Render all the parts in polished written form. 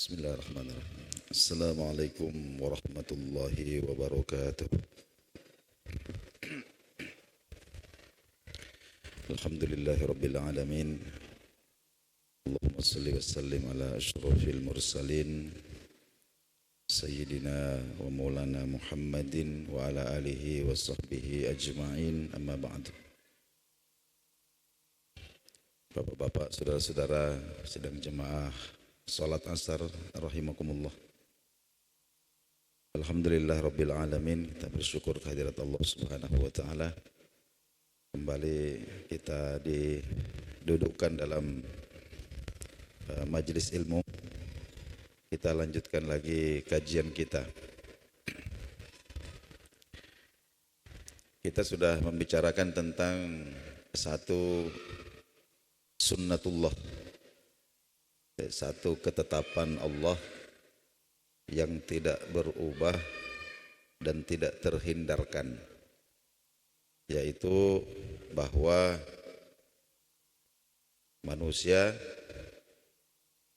Bismillahirrahmanirrahim. Assalamualaikum warahmatullahi wabarakatuh. Alhamdulillahi rabbil alamin. Allahumma salli wa sallim ala ashrafil mursalin Sayyidina wa maulana Muhammadin wa ala alihi wa sahbihi ajma'in, amma ba'd. Bapak-bapak, saudara-saudara sedang jemaah salat asar rahimakumullah. Alhamdulillah rabbil alamin, kita bersyukur kehadirat Allah Subhanahu wa taala. Kembali kita didudukkan dalam majelis ilmu. Kita lanjutkan lagi kajian kita. Kita sudah membicarakan tentang satu sunnatullah, satu ketetapan Allah yang tidak berubah dan tidak terhindarkan, yaitu bahwa manusia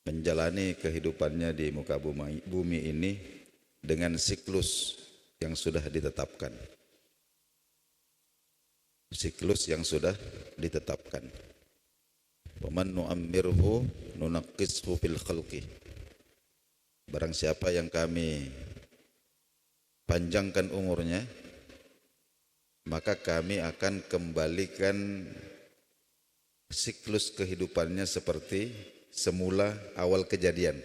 menjalani kehidupannya di muka bumi ini dengan siklus yang sudah ditetapkan. Siklus yang sudah ditetapkan. Wa man nu'ammirhu nunaqqishu fil khalqi. Barang siapa yang kami panjangkan umurnya, maka kami akan kembalikan siklus kehidupannya seperti semula awal kejadian.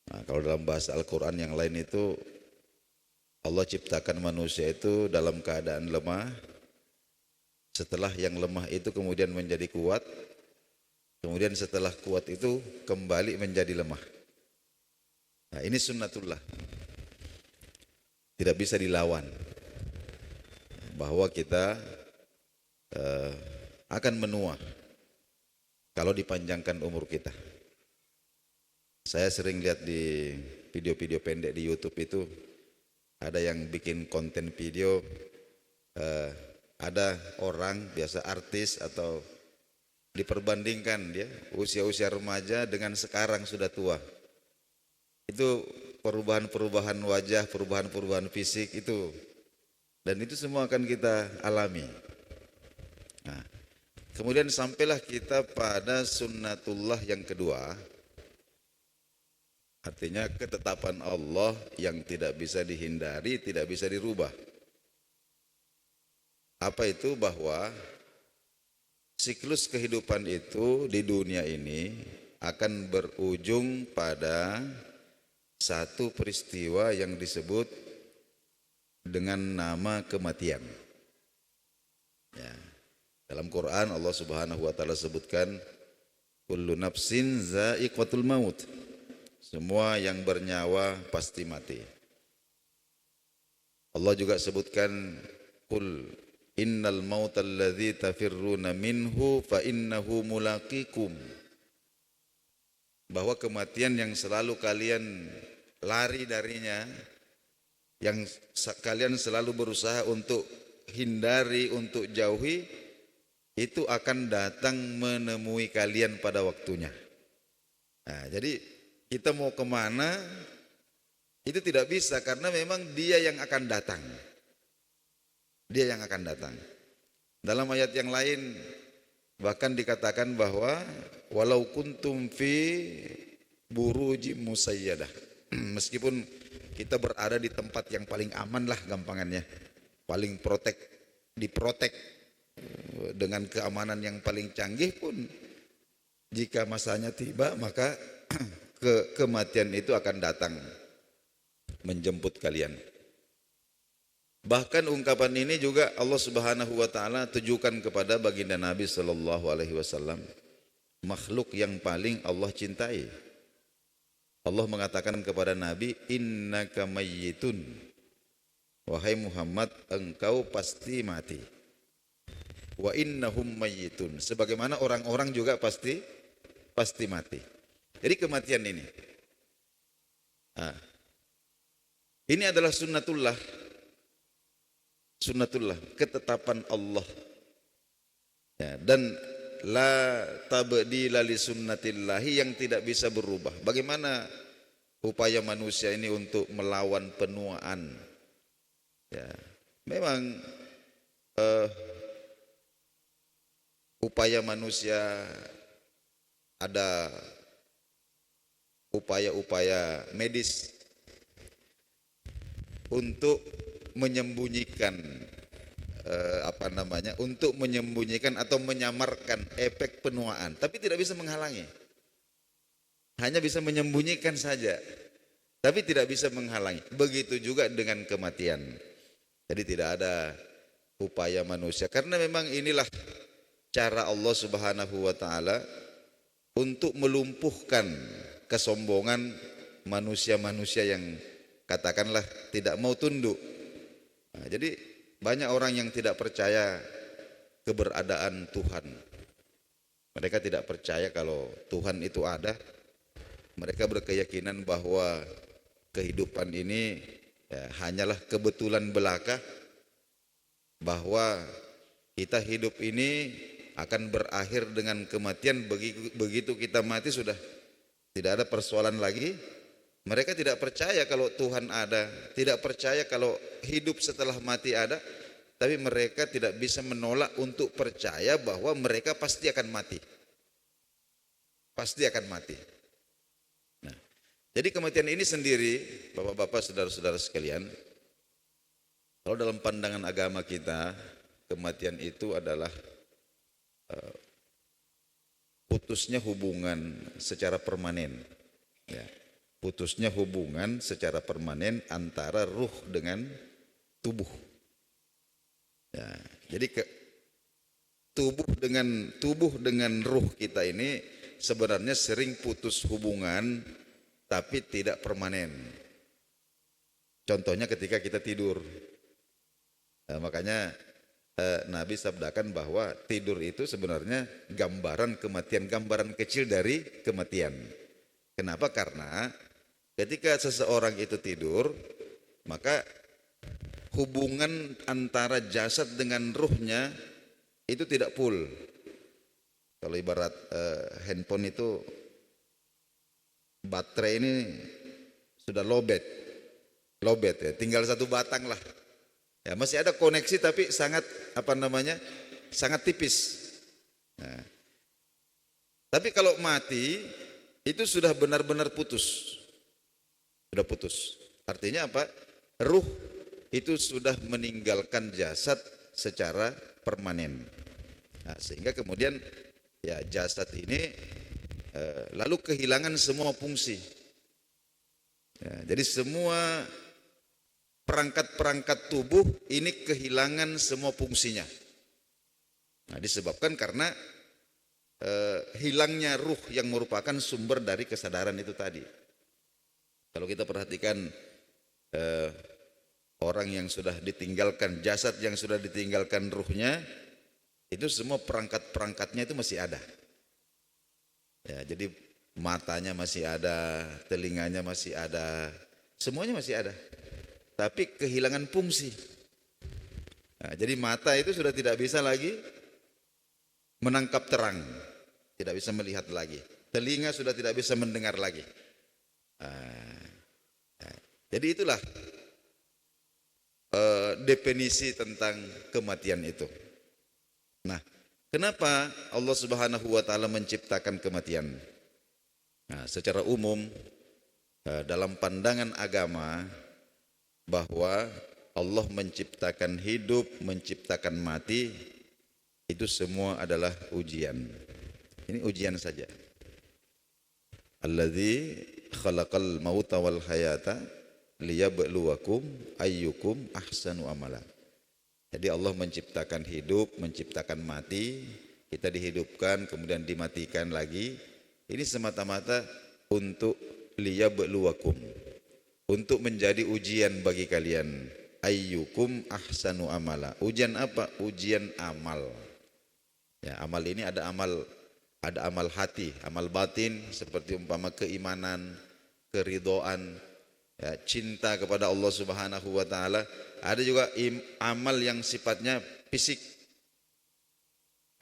Nah, kalau dalam bahasa Al-Quran yang lain itu, Allah ciptakan manusia itu dalam keadaan lemah. Setelah yang lemah itu kemudian menjadi kuat. Kemudian setelah kuat itu kembali menjadi lemah. Nah, ini sunnatullah. Tidak bisa dilawan. Bahwa kita akan menua kalau dipanjangkan umur kita. Saya sering lihat di video-video pendek di YouTube itu, ada yang bikin konten video, ada orang biasa artis atau diperbandingkan dia usia-usia remaja dengan sekarang sudah tua. Itu perubahan-perubahan wajah, perubahan-perubahan fisik itu, dan itu semua akan kita alami. Nah, kemudian sampailah kita pada sunnatullah yang kedua, artinya ketetapan Allah yang tidak bisa dihindari, tidak bisa dirubah. Apa itu? Bahwa siklus kehidupan itu di dunia ini akan berujung pada satu peristiwa yang disebut dengan nama kematian. Ya. Dalam Quran Allah Subhanahu wa taala sebutkan kullu nafsin za'iqatul maut. Semua yang bernyawa pasti mati. Allah juga sebutkan qul innal mautal ladzi tafirruna minhu fa innahu mulaqikum. Bahwa kematian yang selalu kalian lari darinya, yang kalian selalu berusaha untuk hindari, untuk jauhi, itu akan datang menemui kalian pada waktunya. Nah, jadi kita mau kemana itu tidak bisa, karena memang dia yang akan datang. Dia yang akan datang. Dalam ayat yang lain bahkan dikatakan bahwa walau kuntum fi burujim musayyadah. Meskipun kita berada di tempat yang paling aman lah gampangannya, paling diprotek dengan keamanan yang paling canggih pun, jika masanya tiba maka kematian itu akan datang menjemput kalian. Bahkan ungkapan ini juga Allah Subhanahu wa taala tujukan kepada baginda Nabi sallallahu alaihi wasallam, makhluk yang paling Allah cintai. Allah mengatakan kepada Nabi, innaka mayyitun. Wahai Muhammad, engkau pasti mati. Wa innahum mayyitun. Sebagaimana orang-orang juga pasti mati. Jadi kematian ini. Nah, ini adalah sunnatullah. Sunnatullah, ketetapan Allah. Ya, dan la tabdila li sunnatillahi, yang tidak bisa berubah. Bagaimana upaya manusia ini untuk melawan penuaan? Ya, memang upaya manusia, ada upaya-upaya medis untuk menyembunyikan untuk menyembunyikan atau menyamarkan efek penuaan, tapi tidak bisa menghalangi. Hanya bisa menyembunyikan saja, tapi tidak bisa menghalangi. Begitu juga dengan kematian. Jadi tidak ada upaya manusia, karena memang inilah cara Allah Subhanahu wa taala untuk melumpuhkan kesombongan manusia-manusia yang katakanlah tidak mau tunduk. Nah, jadi banyak orang yang tidak percaya keberadaan Tuhan. Mereka tidak percaya kalau Tuhan itu ada. Mereka berkeyakinan bahwa kehidupan ini hanyalah kebetulan belaka, bahwa kita hidup ini akan berakhir dengan kematian. Begitu kita mati sudah tidak ada persoalan lagi. Mereka tidak percaya kalau Tuhan ada, tidak percaya kalau hidup setelah mati ada, tapi mereka tidak bisa menolak untuk percaya bahwa mereka pasti akan mati. Pasti akan mati. Nah, jadi kematian ini sendiri, Bapak-bapak, saudara-saudara sekalian, kalau dalam pandangan agama kita, kematian itu adalah putusnya hubungan secara permanen. Ya. Putusnya hubungan secara permanen antara ruh dengan tubuh. Ya, jadi tubuh dengan ruh kita ini sebenarnya sering putus hubungan, tapi tidak permanen. Contohnya ketika kita tidur. Nah, makanya Nabi sabdakan bahwa tidur itu sebenarnya gambaran kematian, gambaran kecil dari kematian. Kenapa? Karena ketika seseorang itu tidur, maka hubungan antara jasad dengan ruhnya itu tidak full. Kalau ibarat handphone itu baterai ini sudah lowbat ya, tinggal satu batang lah. Ya, masih ada koneksi tapi sangat sangat tipis. Nah, tapi kalau mati itu sudah benar-benar putus. Sudah putus. Artinya apa? Ruh itu sudah meninggalkan jasad secara permanen. Nah, sehingga kemudian ya jasad ini lalu kehilangan semua fungsi. Ya, jadi semua perangkat-perangkat tubuh ini kehilangan semua fungsinya. Nah, disebabkan karena hilangnya ruh yang merupakan sumber dari kesadaran itu tadi. Kalau kita perhatikan orang yang sudah ditinggalkan, jasad yang sudah ditinggalkan ruhnya, itu semua perangkat-perangkatnya itu masih ada. Ya, jadi matanya masih ada, telinganya masih ada, semuanya masih ada. Tapi kehilangan fungsi. Nah, jadi mata itu sudah tidak bisa lagi menangkap terang, tidak bisa melihat lagi. Telinga sudah tidak bisa mendengar lagi. Jadi itulah definisi tentang kematian itu. Nah, kenapa Allah Subhanahu wa taala menciptakan kematian? Nah, secara umum dalam pandangan agama bahwa Allah menciptakan hidup, menciptakan mati, itu semua adalah ujian. Ini ujian saja. Alladzi khalaqal mauta wal hayata liyabluwakum ayyukum ahsanu amala. Jadi Allah menciptakan hidup, menciptakan mati, kita dihidupkan kemudian dimatikan lagi. Ini semata-mata untuk liyabluwakum, untuk menjadi ujian bagi kalian. Ayyukum ahsanu amala. Ujian apa? Ujian amal. Ya, amal ini ada amal hati, amal batin seperti umpama keimanan, keridhaan, ya, cinta kepada Allah Subhanahu wa taala. Ada juga amal yang sifatnya fisik.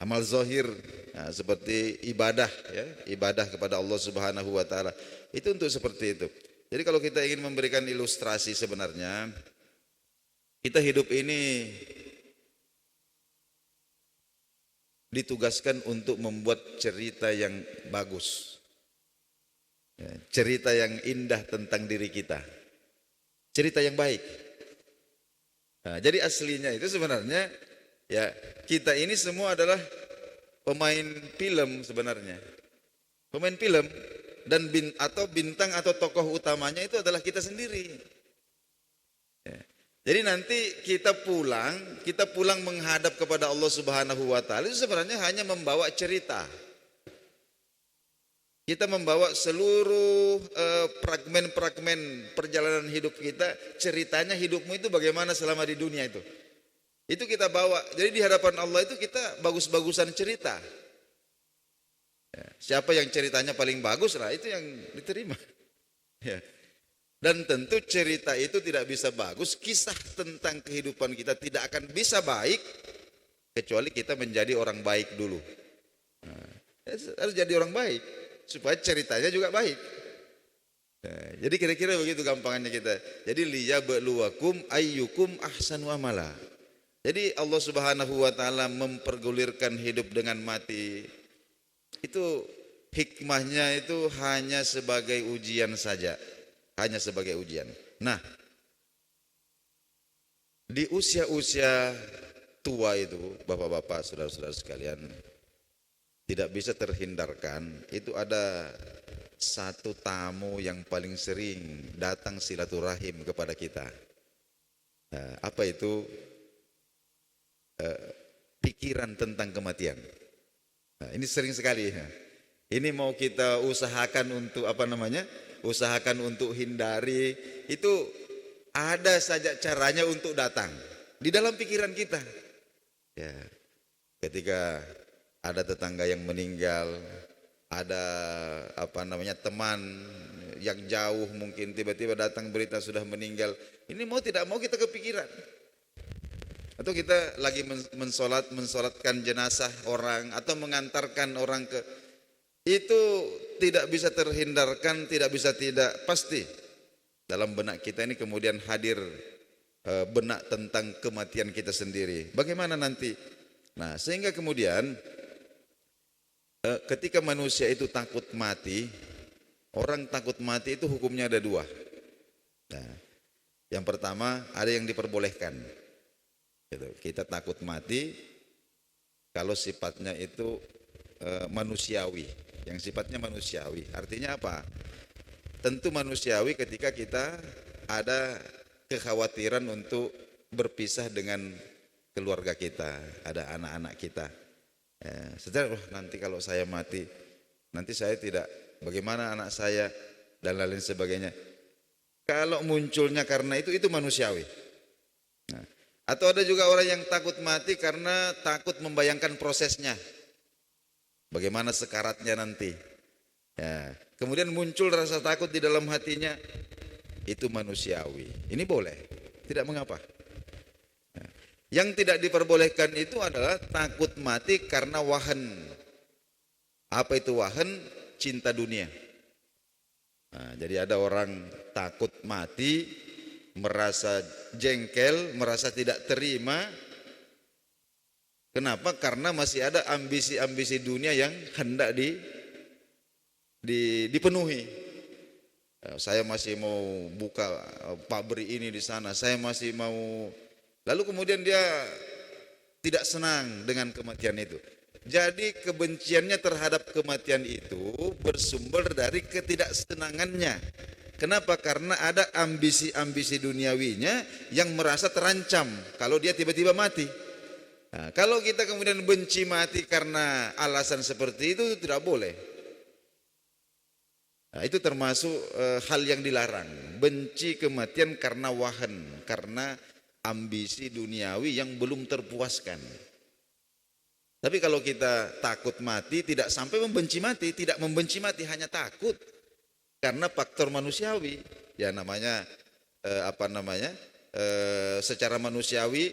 amal zahir, nah, seperti ibadah ya, ibadah kepada Allah Subhanahu wa taala. Itu untuk seperti itu. Jadi kalau kita ingin memberikan ilustrasi sebenarnya kita hidup ini ditugaskan untuk membuat cerita yang bagus. Ya, cerita yang indah tentang diri kita. Cerita yang baik. Nah, jadi aslinya itu sebenarnya ya kita ini semua adalah pemain film sebenarnya. Pemain film dan atau bintang atau tokoh utamanya itu adalah kita sendiri. Ya. Jadi nanti kita pulang menghadap kepada Allah Subhanahu wa taala itu sebenarnya hanya membawa cerita. Kita membawa seluruh fragmen-fragmen perjalanan hidup kita, ceritanya hidupmu itu bagaimana selama di dunia itu. Itu kita bawa. Jadi di hadapan Allah itu kita bagus-bagusan cerita. Ya, siapa yang ceritanya paling bagus lah itu yang diterima. Ya. Dan tentu cerita itu tidak bisa bagus, kisah tentang kehidupan kita tidak akan bisa baik kecuali kita menjadi orang baik dulu. Nah, harus jadi orang baik supaya ceritanya juga baik. Nah, jadi kira-kira begitu gampangannya kita. Jadi liyabluwakum ayyukum ahsanu amala. Jadi Allah Subhanahu wa taala mempergulirkan hidup dengan mati. Itu hikmahnya itu hanya sebagai ujian saja. Hanya sebagai ujian. Nah, di usia-usia tua itu, bapak-bapak, saudara-saudara sekalian, tidak bisa terhindarkan, itu ada satu tamu yang paling sering datang silaturahim kepada kita. Nah, apa itu? Pikiran tentang kematian. Nah, ini sering sekali. Ini mau kita usahakan untuk usahakan untuk hindari, itu ada saja caranya untuk datang di dalam pikiran kita. Ya, ketika ada tetangga yang meninggal, ada teman yang jauh mungkin tiba-tiba datang berita sudah meninggal, ini mau tidak mau kita kepikiran. Atau kita lagi mensolatkan jenazah orang atau mengantarkan orang ke, itu tidak bisa terhindarkan, tidak bisa tidak, pasti dalam benak kita ini kemudian hadir benak tentang kematian kita sendiri. Bagaimana nanti? Nah, sehingga kemudian ketika manusia itu takut mati, orang takut mati itu hukumnya ada dua. Nah, yang pertama ada yang diperbolehkan. Kita takut mati kalau sifatnya itu manusiawi, yang sifatnya manusiawi. Artinya apa? Tentu manusiawi ketika kita ada kekhawatiran untuk berpisah dengan keluarga kita, ada anak-anak kita. Setelah nanti kalau saya mati, nanti saya tidak, bagaimana anak saya dan lain sebagainya. Kalau munculnya karena itu manusiawi. Nah, atau ada juga orang yang takut mati karena takut membayangkan prosesnya. Bagaimana sekaratnya nanti. Ya, kemudian muncul rasa takut di dalam hatinya. Itu manusiawi. Ini boleh, tidak mengapa. Ya. Yang tidak diperbolehkan itu adalah takut mati karena wahan. Apa itu wahan? Cinta dunia. Nah, jadi ada orang takut mati, merasa jengkel, merasa tidak terima. Kenapa? Karena masih ada ambisi-ambisi dunia yang hendak dipenuhi. Saya masih mau buka pabrik ini di sana, saya masih mau. Lalu kemudian dia tidak senang dengan kematian itu. Jadi kebenciannya terhadap kematian itu bersumber dari ketidaksenangannya. Kenapa? Karena ada ambisi-ambisi duniawinya yang merasa terancam kalau dia tiba-tiba mati. Nah, kalau kita kemudian benci mati karena alasan seperti itu tidak boleh. Nah, itu termasuk hal yang dilarang. Benci kematian karena wahan, karena ambisi duniawi yang belum terpuaskan. Tapi kalau kita takut mati, tidak sampai membenci mati, tidak membenci mati, hanya takut. Karena faktor manusiawi, ya namanya secara manusiawi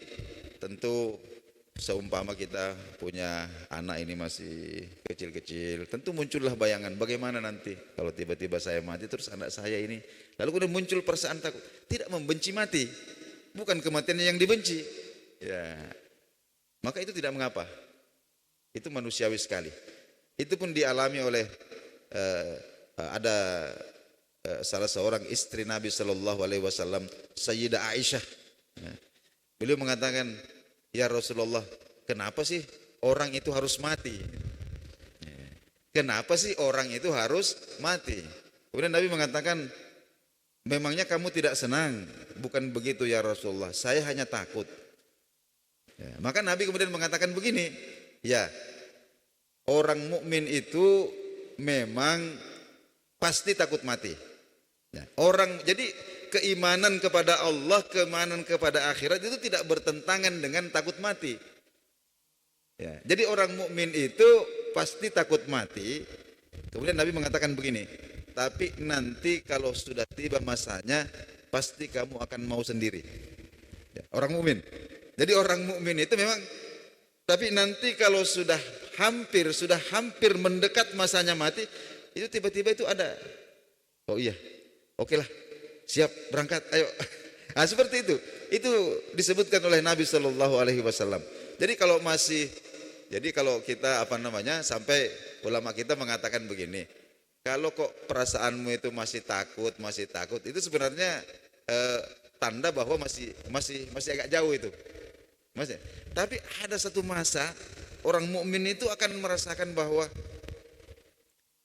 tentu seumpama kita punya anak ini masih kecil-kecil, tentu muncullah bayangan bagaimana nanti kalau tiba-tiba saya mati terus anak saya ini, lalu kemudian muncul perasaan takut. Tidak membenci mati, bukan kematian yang dibenci. Ya, maka itu tidak mengapa. Itu manusiawi sekali. Itu pun dialami oleh ada salah seorang istri Nabi Shallallahu Alaihi Wasallam, Sayyidah Aisyah. Beliau mengatakan, ya Rasulullah, kenapa sih orang itu harus mati? Kenapa sih orang itu harus mati? Kemudian Nabi mengatakan, memangnya kamu tidak senang? Bukan begitu ya Rasulullah, saya hanya takut. Ya, maka Nabi kemudian mengatakan begini, ya, orang mukmin itu memang pasti takut mati. Ya, jadi keimanan kepada Allah, keimanan kepada akhirat itu tidak bertentangan dengan takut mati. Ya, jadi orang mukmin itu pasti takut mati. Kemudian Nabi mengatakan begini, tapi nanti kalau sudah tiba masanya pasti kamu akan mau sendiri. Ya, orang mukmin. Jadi orang mukmin itu memang, tapi nanti kalau sudah hampir mendekat masanya mati, itu tiba-tiba itu ada, oh iya, oke lah, siap berangkat, ayo. Nah, seperti itu. Itu disebutkan oleh Nabi Shallallahu Alaihi Wasallam. Jadi kalau kita sampai ulama kita mengatakan begini, kalau kok perasaanmu itu masih takut, itu sebenarnya tanda bahwa masih agak jauh itu. Tapi ada satu masa orang mukmin itu akan merasakan bahwa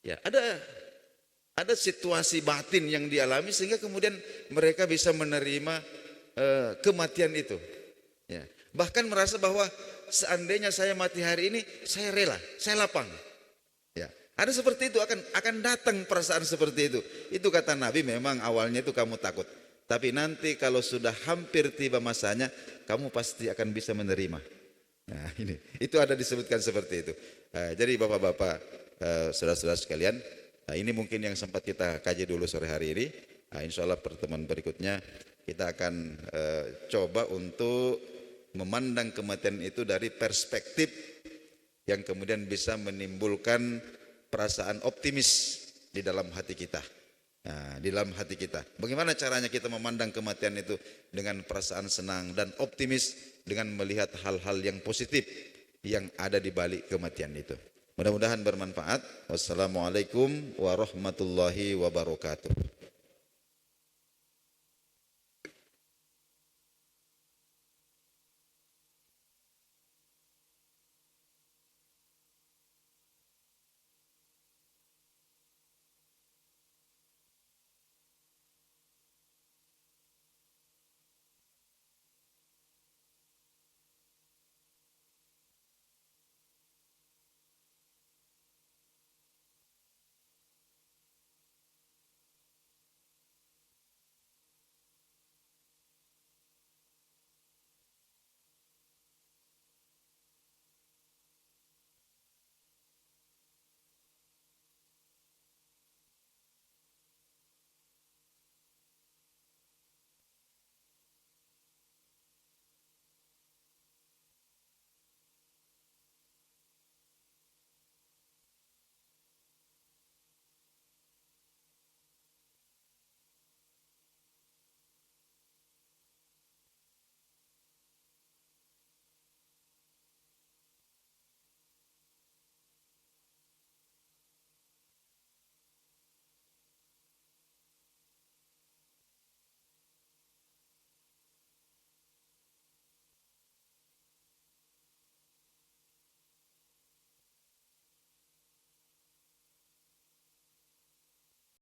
ya ada situasi batin yang dialami sehingga kemudian mereka bisa menerima kematian itu. Ya. Bahkan merasa bahwa seandainya saya mati hari ini, saya rela, saya lapang. Ya. Ada seperti itu, akan datang perasaan seperti itu. Itu kata Nabi, memang awalnya itu kamu takut, tapi nanti kalau sudah hampir tiba masanya, kamu pasti akan bisa menerima. Nah, itu ada disebutkan seperti itu. Jadi bapak-bapak, saudara-saudara sekalian, ini mungkin yang sempat kita kaji dulu sore hari ini. Insya Allah pertemuan berikutnya kita akan coba untuk memandang kematian itu dari perspektif yang kemudian bisa menimbulkan perasaan optimis di dalam hati kita. Nah, di dalam hati kita, bagaimana caranya kita memandang kematian itu dengan perasaan senang dan optimis dengan melihat hal-hal yang positif yang ada di balik kematian itu. Mudah-mudahan bermanfaat. Wassalamualaikum warahmatullahi wabarakatuh.